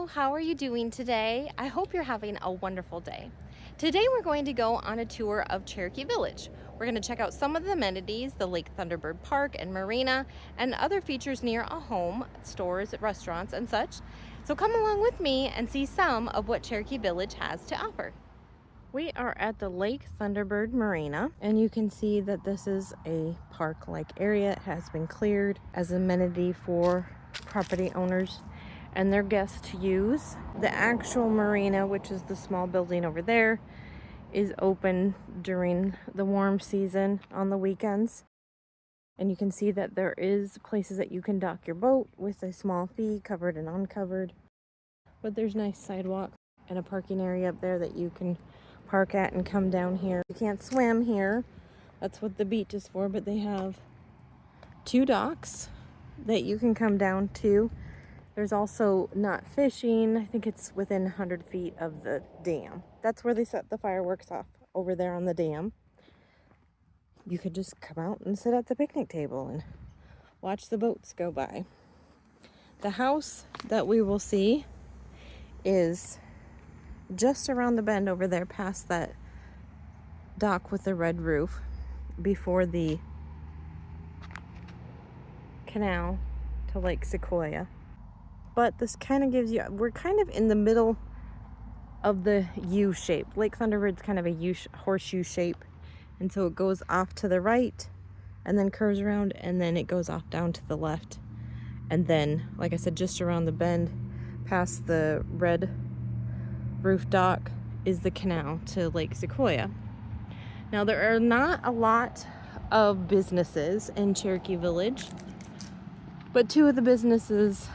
How are you doing today? I hope you're having a wonderful day. Today we're going to go on a tour of Cherokee Village. We're going to check out some of the amenities, the Lake Thunderbird Park and Marina, and other features near a home, stores, restaurants, and such. So come along with me and see some of what Cherokee Village has to offer. We are at the Lake Thunderbird Marina, and you can see that this is a park-like area. It has been cleared as an amenity for property owners and their guests to use. The actual marina, which is the small building over there, is open during the warm season on the weekends. And you can see that there is places that you can dock your boat with a small fee, covered and uncovered. But there's nice sidewalk and a parking area up there that you can park at and come down here. You can't swim here. That's what the beach is for, but they have 2 docks that you can come down to. There's also not fishing. I think it's within 100 feet of the dam. That's where they set the fireworks off, over there on the dam. You could just come out and sit at the picnic table and watch the boats go by. The house that we will see is just around the bend over there, past that dock with the red roof, before the canal to Lake Sequoia. But this kind of gives you, we're kind of in the middle of the U shape. Lake Thunderbird's kind of a horseshoe shape, and so it goes off to the right and then curves around, and then it goes off down to the left, and then, like I said, just around the bend past the red roof dock is the canal to Lake Sequoia. Now, there are not a lot of businesses in Cherokee Village, but 2 of the businesses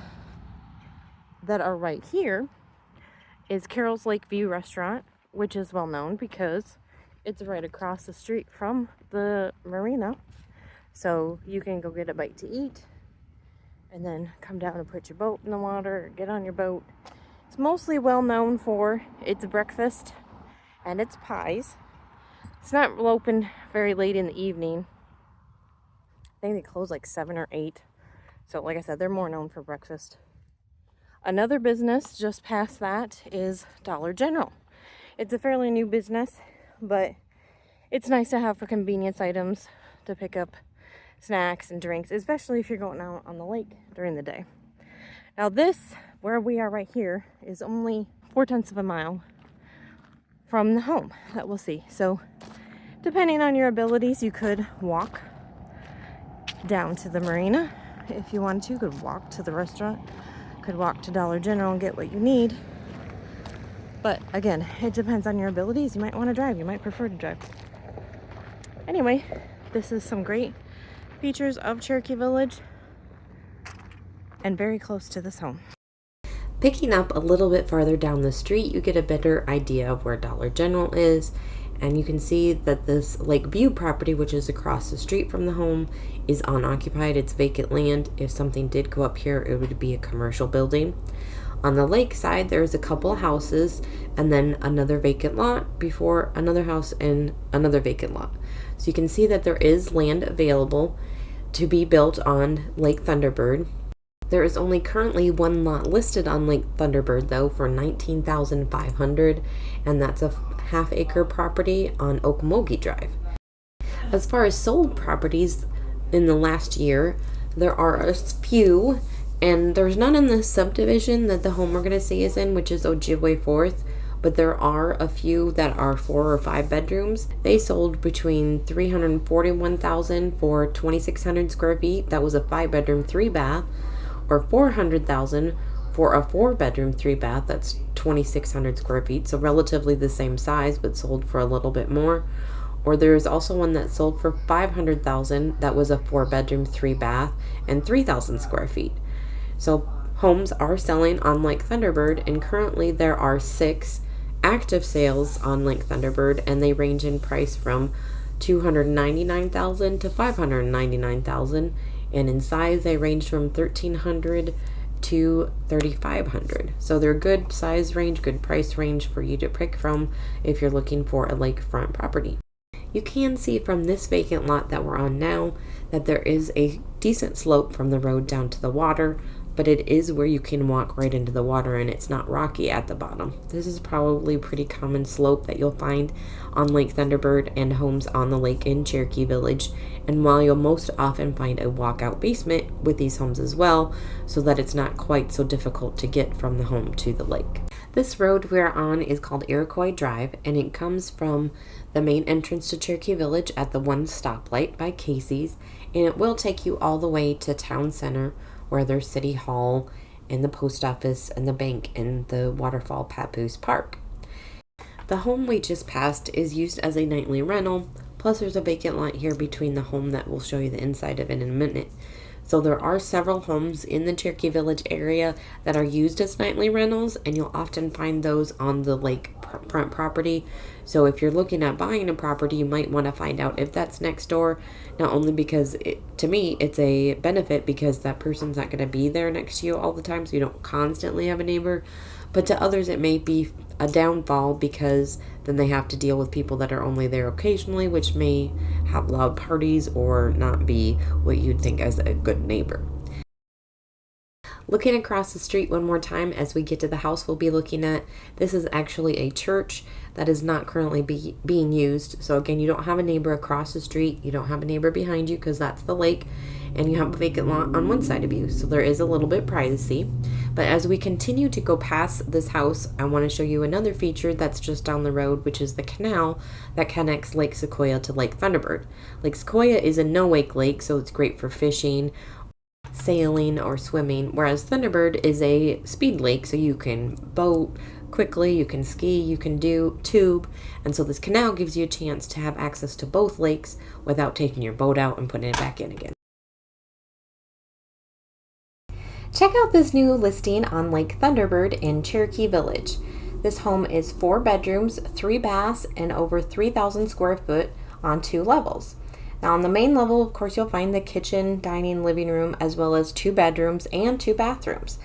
that are right here is Carol's Lakeview Restaurant, which is well known because it's right across the street from the marina. So you can go get a bite to eat and then come down and put your boat in the water, get on your boat. It's mostly well known for its breakfast and its pies. It's not open very late in the evening. I think they close like 7 or 8. So like I said, they're more known for breakfast. Another business just past that is Dollar General. It's a fairly new business, but it's nice to have for convenience items to pick up snacks and drinks, especially if you're going out on the lake during the day. Now this, where we are right here, is only 4/10 of a mile from the home that we'll see. So depending on your abilities, you could walk down to the marina. If you wanted to, you could walk to the restaurant, could walk to Dollar General and get what you need. But again, it depends on your abilities. You might want to drive, you might prefer to drive. Anyway, this is some great features of Cherokee Village and very close to this home. Picking up a little bit farther down the street, you get a better idea of where Dollar General is, and you can see that this Lakeview property, which is across the street from the home, is unoccupied. It's vacant land. If something did go up here, it would be a commercial building. On the lake side, there's a couple of houses and then another vacant lot before another house and another vacant lot. So you can see that there is land available to be built on Lake Thunderbird. There is only currently 1 lot listed on Lake Thunderbird, though, for $19,500, and that's a half-acre property on Okmulgee Drive. As far as sold properties in the last year, there are a few, and there's none in the subdivision that the home we're going to see is in, which is Ojibwe 4th, but there are a few that are 4 or 5 bedrooms. They sold between $341,000 for 2,600 square feet. That was a 5-bedroom, 3-bath. Or $400,000 for a 4-bedroom, 3-bath. That's 2,600 square feet, so relatively the same size, but sold for a little bit more. Or there's also one that sold for $500,000. That was a 4-bedroom, 3-bath, and 3,000 square feet. So homes are selling on Lake Thunderbird, and currently there are 6 active sales on Lake Thunderbird, and they range in price from $299,000 to $599,000. And in size, they range from 1,300 to 3,500. So they're good size range, good price range for you to pick from if you're looking for a lakefront property. You can see from this vacant lot that we're on now that there is a decent slope from the road down to the water, but it is where you can walk right into the water and it's not rocky at the bottom. This is probably a pretty common slope that you'll find on Lake Thunderbird and homes on the lake in Cherokee Village. And while you'll most often find a walkout basement with these homes as well, so that it's not quite so difficult to get from the home to the lake. This road we're on is called Iroquois Drive, and it comes from the main entrance to Cherokee Village at the one stoplight by Casey's, and it will take you all the way to town center where there's City Hall and the post office and the bank and the waterfall Papoose Park. The home we just passed is used as a nightly rental, plus there's a vacant lot here between the home that we'll show you the inside of in a minute. So there are several homes in the Cherokee Village area that are used as nightly rentals, and you'll often find those on the lake front property. So if you're looking at buying a property, you might want to find out if that's next door, not only because to me it's a benefit because that person's not going to be there next to you all the time, so you don't constantly have a neighbor, but to others it may be a downfall because then they have to deal with people that are only there occasionally, which may have loud parties or not be what you'd think as a good neighbor. Looking across the street one more time as we get to the house we'll be looking at, this is actually a church that is not currently being used. So again, you don't have a neighbor across the street, you don't have a neighbor behind you because that's the lake, and you have a vacant lot on one side of you. So there is a little bit of privacy. But as we continue to go past this house, I want to show you another feature that's just down the road, which is the canal that connects Lake Sequoia to Lake Thunderbird. Lake Sequoia is a no-wake lake, so it's great for fishing, sailing, or swimming, whereas Thunderbird is a speed lake, so you can boat quickly, you can ski, you can do tube, and so this canal gives you a chance to have access to both lakes without taking your boat out and putting it back in again. Check out this new listing on Lake Thunderbird in Cherokee Village. This home is 4 bedrooms, 3 baths, and over 3,000 square foot on 2 levels. Now on the main level, of course, you'll find the kitchen, dining, living room, as well as 2 bedrooms and 2 bathrooms.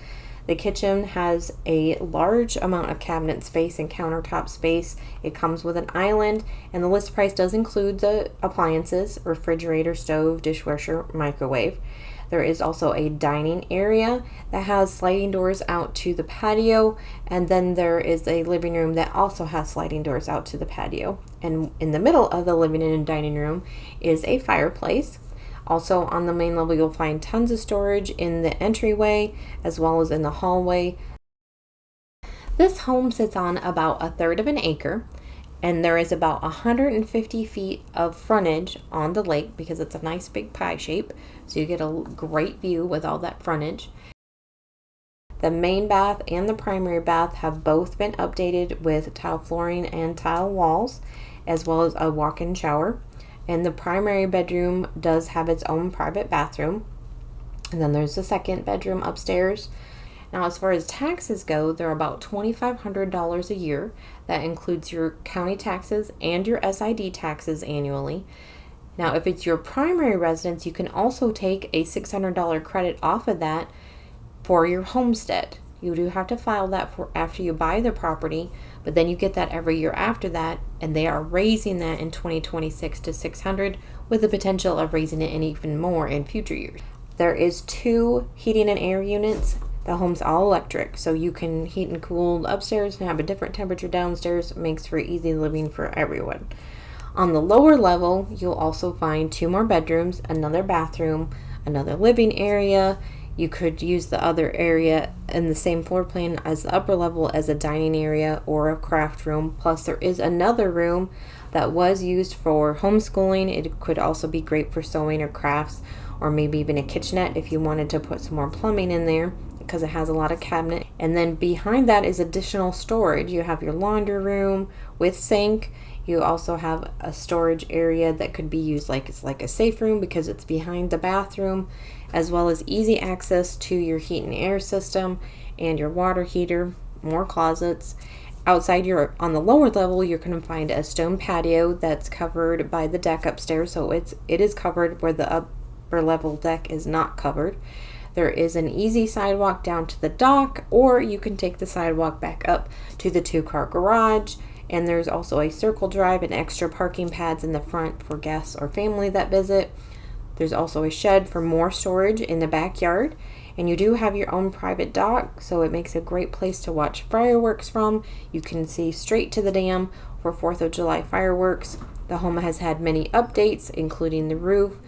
The kitchen has a large amount of cabinet space and countertop space. It comes with an island, and the list price does include the appliances: refrigerator, stove, dishwasher, microwave. There is also a dining area that has sliding doors out to the patio, and then there is a living room that also has sliding doors out to the patio. And in the middle of the living and dining room is a fireplace. Also on the main level, you'll find tons of storage in the entryway as well as in the hallway. This home sits on about 1/3 of an acre, and there is about 150 feet of frontage on the lake because it's a nice big pie shape, so you get a great view with all that frontage. The main bath and the primary bath have both been updated with tile flooring and tile walls, as well as a walk-in shower. And the primary bedroom does have its own private bathroom. And then there's the second bedroom upstairs. Now, as far as taxes go, they're about $2,500 a year. That includes your county taxes and your SID taxes annually. Now, if it's your primary residence, you can also take a $600 credit off of that for your homestead. You do have to file that for after you buy the property, but then you get that every year after that, and they are raising that in 2026 to $600 with the potential of raising it in even more in future years. There is 2 heating and air units. The home's all electric, so you can heat and cool upstairs and have a different temperature downstairs. It makes for easy living for everyone. On the lower level, you'll also find 2 more bedrooms, another bathroom, another living area. You could use the other area in the same floor plan as the upper level as a dining area or a craft room. Plus, there is another room that was used for homeschooling. It could also be great for sewing or crafts, or maybe even a kitchenette if you wanted to put some more plumbing in there, because it has a lot of cabinet. And then behind that is additional storage. You have your laundry room with sink. You also have a storage area that could be used like it's like a safe room because it's behind the bathroom, as well as easy access to your heat and air system and your water heater, more closets. Outside, on the lower level, you're going to find a stone patio that's covered by the deck upstairs, so it is covered where the upper level deck is not covered. There is an easy sidewalk down to the dock, or you can take the sidewalk back up to the 2-car garage. And there's also a circle drive and extra parking pads in the front for guests or family that visit. There's also a shed for more storage in the backyard. And you do have your own private dock, so it makes a great place to watch fireworks from. You can see straight to the dam for 4th of July fireworks. The home has had many updates, including the roof,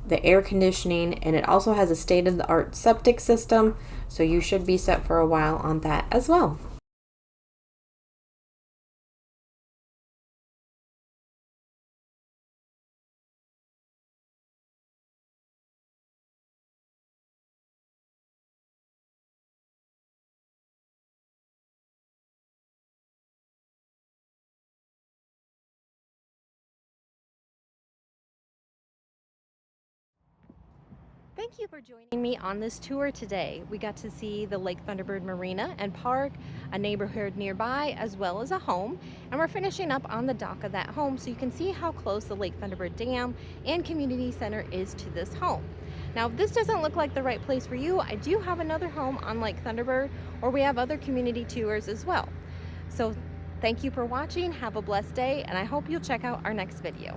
the air conditioning, and it also has a state-of-the-art septic system, so you should be set for a while on that as well. Thank you for joining me on this tour today. We got to see the Lake Thunderbird Marina and Park, a neighborhood nearby, as well as a home. And we're finishing up on the dock of that home so you can see how close the Lake Thunderbird Dam and Community Center is to this home. Now, if this doesn't look like the right place for you, I do have another home on Lake Thunderbird, or we have other community tours as well. So thank you for watching, have a blessed day, and I hope you'll check out our next video.